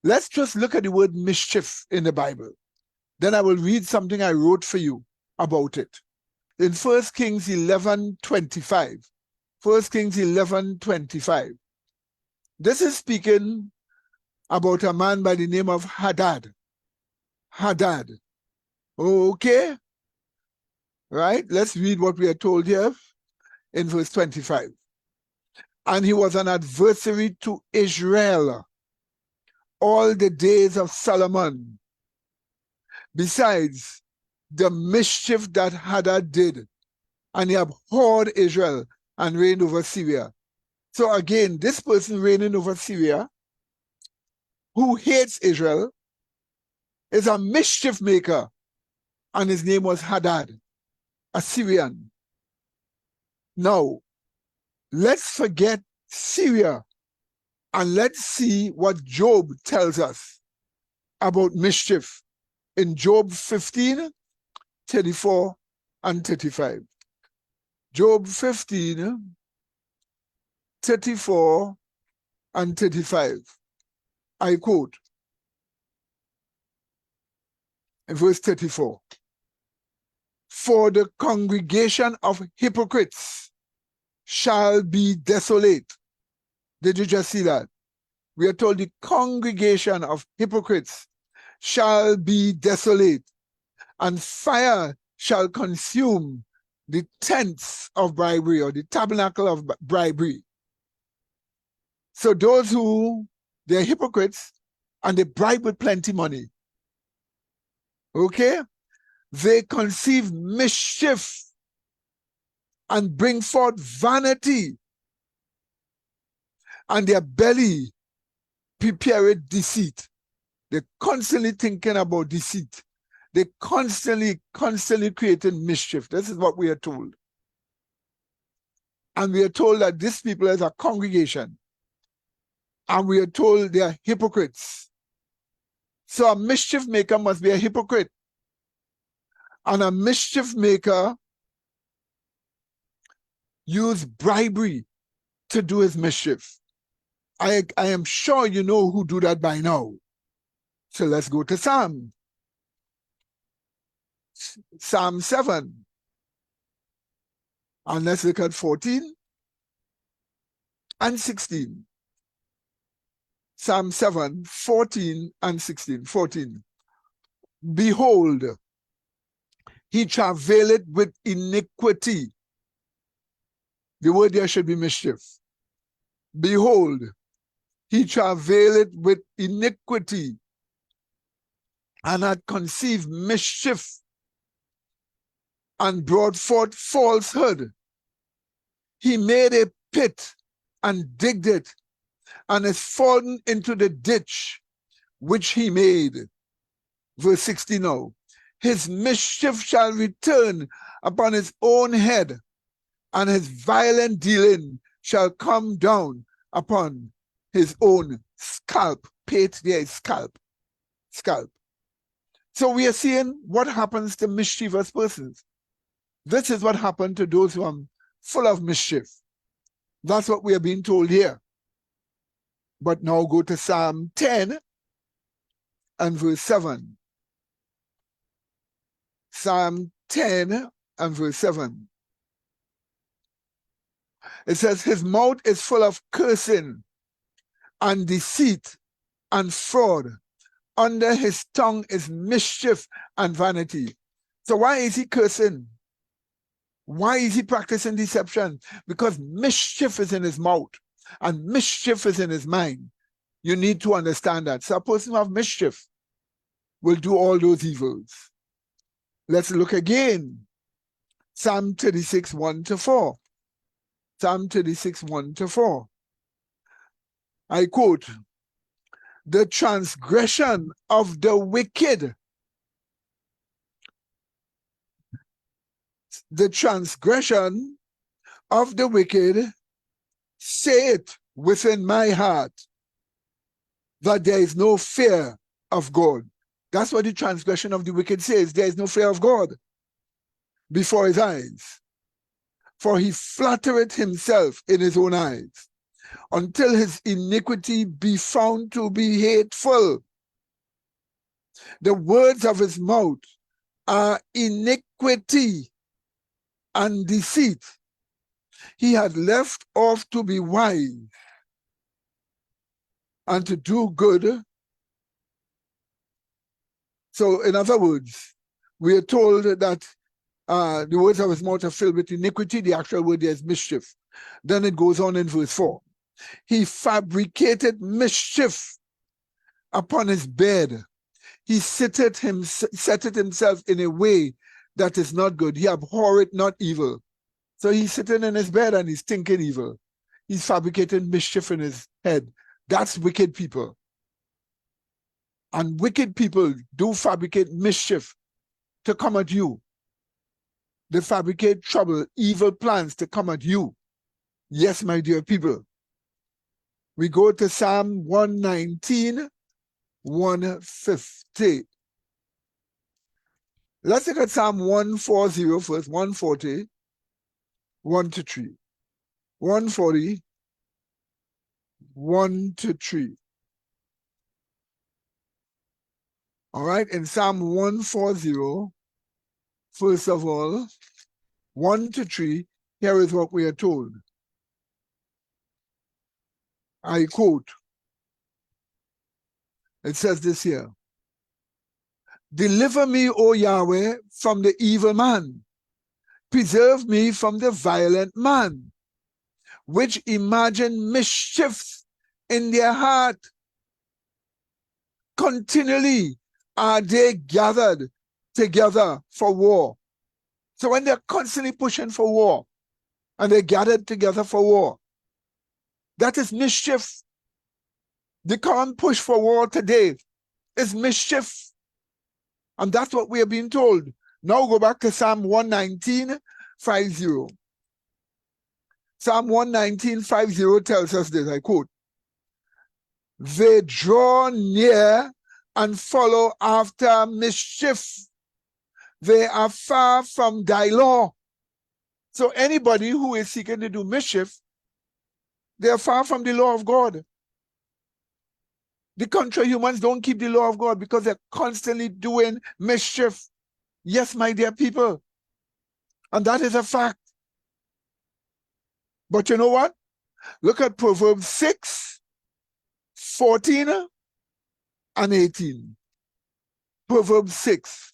Let's just look at the word mischief in the Bible. Then I will read something I wrote for you about it. In 1 Kings 11:25. 1 Kings 11:25. This is speaking about a man by the name of Hadad. Hadad. Okay? Right? Let's read what we are told here in verse 25. And he was an adversary to Israel all the days of Solomon. Besides the mischief that Hadad did, and he abhorred Israel and reigned over Syria. So again, this person reigning over Syria, who hates Israel, is a mischief maker, and his name was Hadad, a Syrian. Now, let's forget Syria, and let's see what Job tells us about mischief in Job 15, 34 and 35. Job 15, 34 and 35. I quote, in verse 34. For the congregation of hypocrites shall be desolate. Did you just see that? We are told the congregation of hypocrites shall be desolate, and fire shall consume the tents of bribery, or the tabernacle of bribery. So those who, they're hypocrites, and they bribe with plenty money. Okay? They conceive mischief and bring forth vanity, and their belly prepareth deceit. They're constantly thinking about deceit. They constantly creating mischief. This is what we are told. And we are told that these people is a congregation. And we are told they are hypocrites. So a mischief maker must be a hypocrite. And a mischief maker use bribery to do his mischief. I am sure you know who do that by now. So let's go to Psalm. Psalm 7. And let's look at 14 and 16. Psalm 7, 14 and 16. 14. Behold, he travaileth with iniquity. The word there should be mischief. Behold, he travaileth with iniquity, and had conceived mischief, and brought forth falsehood. He made a pit and digged it, and is fallen into the ditch which he made. Verse 60 now. His mischief shall return upon his own head, and his violent dealing shall come down upon his own scalp. Pate there is scalp. Scalp. So we are seeing what happens to mischievous persons. This is what happened to those who are full of mischief. That's what we are being told here. But now go to Psalm 10 and verse 7. Psalm 10 and verse 7. It says, his mouth is full of cursing and deceit and fraud. Under his tongue is mischief and vanity. So why is he cursing? Why is he practicing deception? Because mischief is in his mouth and mischief is in his mind. You need to understand that. So a person who has mischief will do all those evils. Let's look again. Psalm 36, 1-4. Psalm 36, 1-4. I quote, the transgression of the wicked, the transgression of the wicked, say it within my heart, that there is no fear of God. That's what the transgression of the wicked says. There is no fear of God before his eyes. For he flattereth himself in his own eyes. until his iniquity be found to be hateful. The words of his mouth are iniquity and deceit. He had left off to be wise and to do good. So, in other words, we are told that the words of his mouth are filled with iniquity. The actual word there is mischief. Then it goes on in verse 4. He fabricated mischief upon his bed. He setteth himself in a way that is not good. He abhorreth not evil. So he's sitting in his bed and he's thinking evil. He's fabricating mischief in his head. That's wicked people. And wicked people do fabricate mischief to come at you. They fabricate trouble, evil plans to come at you. Yes, my dear people. We go to Psalm 119, 150. Let's look at Psalm 140 first, 140, 1 to 3. 140, 1 to 3. All right, in Psalm 140, first of all, 1 to 3, here is what we are told. I quote, it says this here. Deliver me, O Yahweh, from the evil man. Preserve me from the violent man, which imagine mischiefs in their heart. Continually are they gathered together for war. So when they're constantly pushing for war, and they're gathered together for war, that is mischief. The current push for war today is mischief. And that's what we are being told. Now go back to Psalm 119, 50. Psalm 119, 50 tells us this, I quote, they draw near and follow after mischief. They are far from thy law. So anybody who is seeking to do mischief, they are far from the law of God. The contrary humans don't keep the law of God because they're constantly doing mischief. Yes, my dear people. And that is a fact. But you know what? Look at Proverbs 6, 14 and 18. Proverbs 6,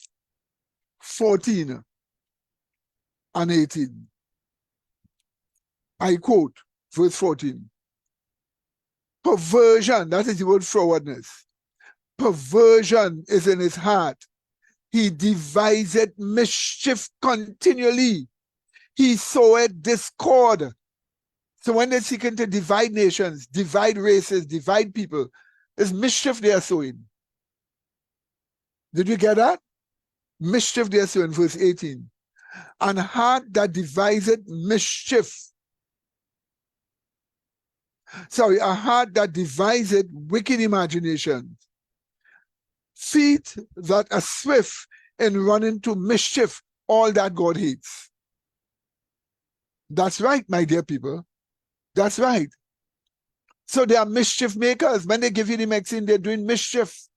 14 and 18. I quote, verse 14. Perversion, that is the word frowardness. Perversion is in his heart. He deviseth mischief continually. He soweth discord. So when they're seeking to divide nations, divide races, divide people, it's mischief they are sowing. Did you get that? Mischief they are sowing, verse 18. An heart that deviseth mischief. Sorry, a heart that deviseth wicked imaginations. Feet that are swift in running to mischief, all that God hates. That's right, my dear people. That's right. So they are mischief makers. When they give you the vaccine, they're doing mischief.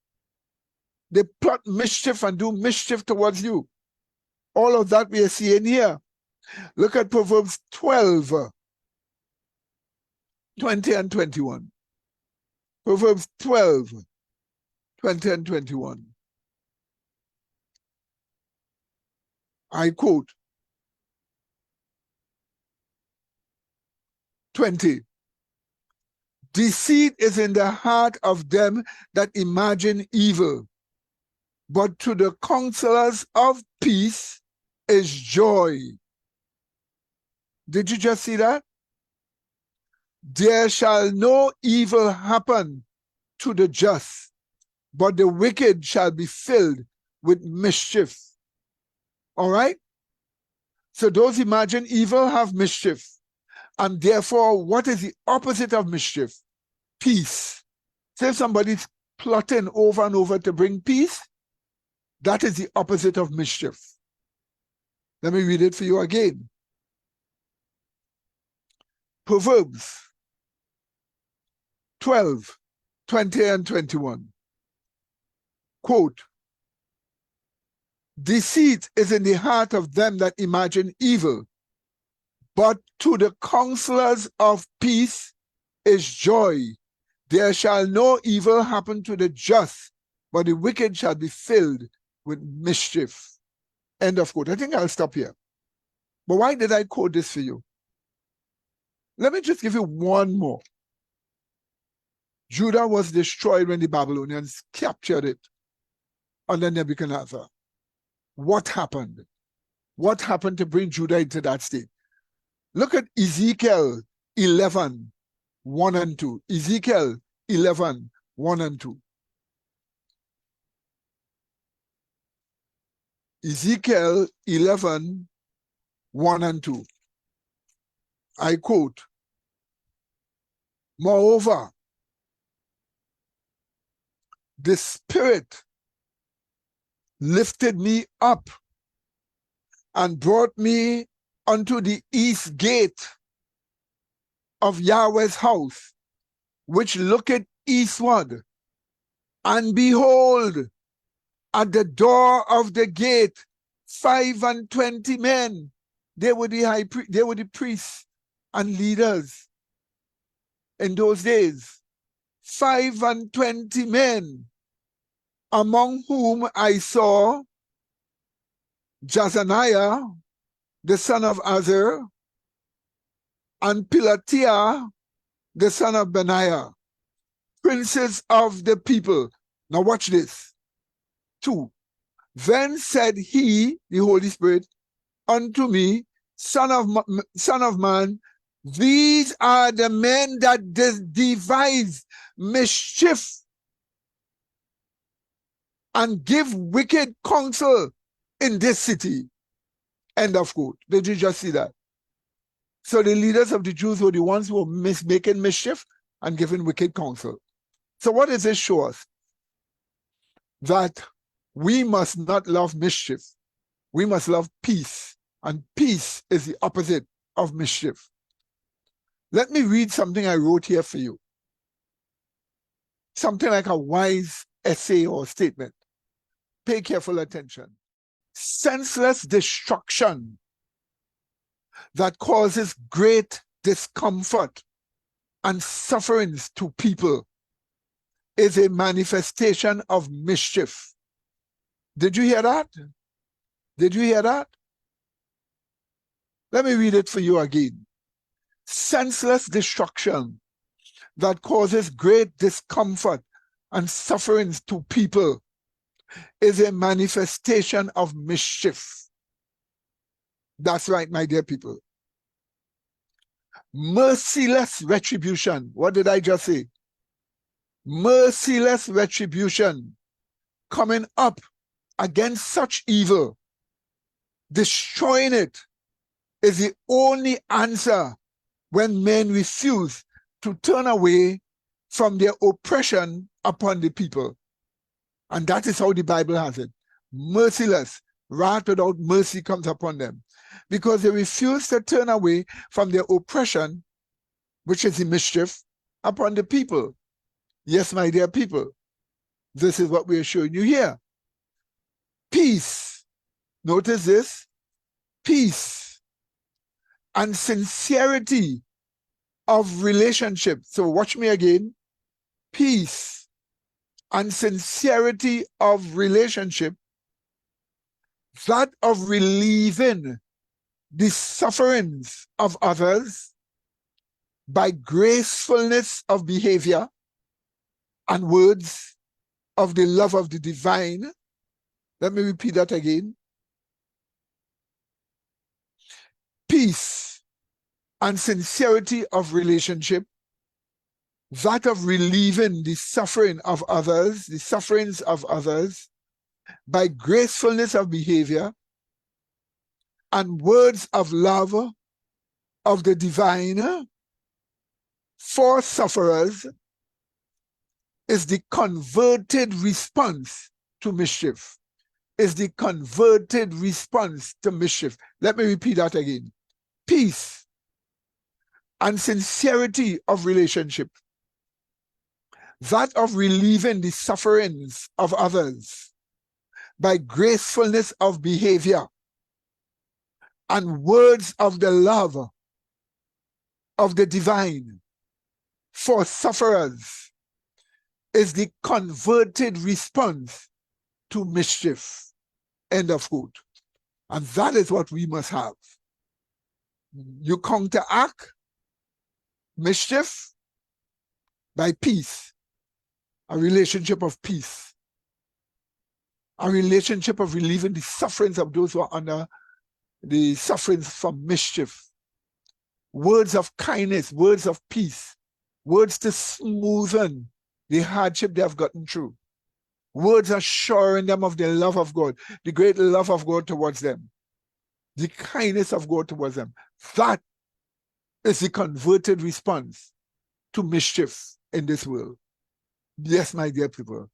They plot mischief and do mischief towards you. All of that we are seeing here. Look at Proverbs 12, 20 and 21. Proverbs 12, 20 and 21. I quote, 20. Deceit is in the heart of them that imagine evil, but to the counselors of peace is joy. Did you just see that? There shall no evil happen to the just, but the wicked shall be filled with mischief. All right? So those imagine evil have mischief. And therefore, what is the opposite of mischief? Peace. So if somebody's plotting over and over to bring peace, that is the opposite of mischief. Let me read it for you again. Proverbs 12, 20 and 21. Quote, deceit is in the heart of them that imagine evil, but to the counselors of peace is joy. There shall no evil happen to the just, but the wicked shall be filled with mischief. End of quote. I think I'll stop here. But why did I quote this for you? Let me just give you one more. Judah was destroyed when the Babylonians captured it under Nebuchadnezzar. What happened? What happened to bring Judah into that state? Look at Ezekiel 11, 1 and 2. Ezekiel 11, 1 and 2. Ezekiel 11, 1 and 2. I quote, moreover, the Spirit lifted me up and brought me unto the east gate of Yahweh's house, which looketh eastward. And behold, at the door of the gate, 25 men. They were the priests and leaders in those days. 25 men, among whom I saw Jazaniah, the son of Azar, and Pelatiah, the son of Benaiah, princes of the people. Now watch this. 2. Then said he, the Holy Spirit, unto me, son of man, these are the men that devise mischief and give wicked counsel in this city. End of quote. Did you just see that? So the leaders of the Jews were the ones who were making mischief and giving wicked counsel. So what does this show us? That we must not love mischief. We must love peace. And peace is the opposite of mischief. Let me read something I wrote here for you. Something like a wise essay or statement. Pay careful attention. Senseless destruction that causes great discomfort and sufferings to people is a manifestation of mischief. Did you hear that? Did you hear that? Let me read it for you again. Senseless destruction that causes great discomfort and sufferings to people is a manifestation of mischief. That's right, my dear people. Merciless retribution. What did I just say? Merciless retribution coming up against such evil, destroying it, is the only answer when men refuse to turn away from their oppression upon the people. And that is how the Bible has it. Merciless, wrath without mercy comes upon them. Because they refuse to turn away from their oppression, which is the mischief, upon the people. Yes, my dear people, this is what we are showing you here. Peace. Notice this. Peace and sincerity of relationship. So watch me again. Peace and sincerity of relationship, that of relieving the sufferings of others by gracefulness of behavior and words of the love of the divine. Let me repeat that again. Peace and sincerity of relationship, that of relieving the suffering of others, the sufferings of others, by gracefulness of behavior and words of love of the divine for sufferers, is the converted response to mischief. Is the converted response to mischief. Let me repeat that again. Peace and sincerity of relationship, that of relieving the sufferings of others by gracefulness of behavior and words of the love of the divine for sufferers, is the converted response to mischief. End of quote. And that is what we must have. You counteract mischief by peace, a relationship of peace, a relationship of relieving the sufferings of those who are under the sufferings from mischief. Words of kindness, words of peace, words to smoothen the hardship they have gotten through. Words assuring them of the love of God, the great love of God towards them, the kindness of God towards them. That is the converted response to mischief in this world. Yes, my dear people,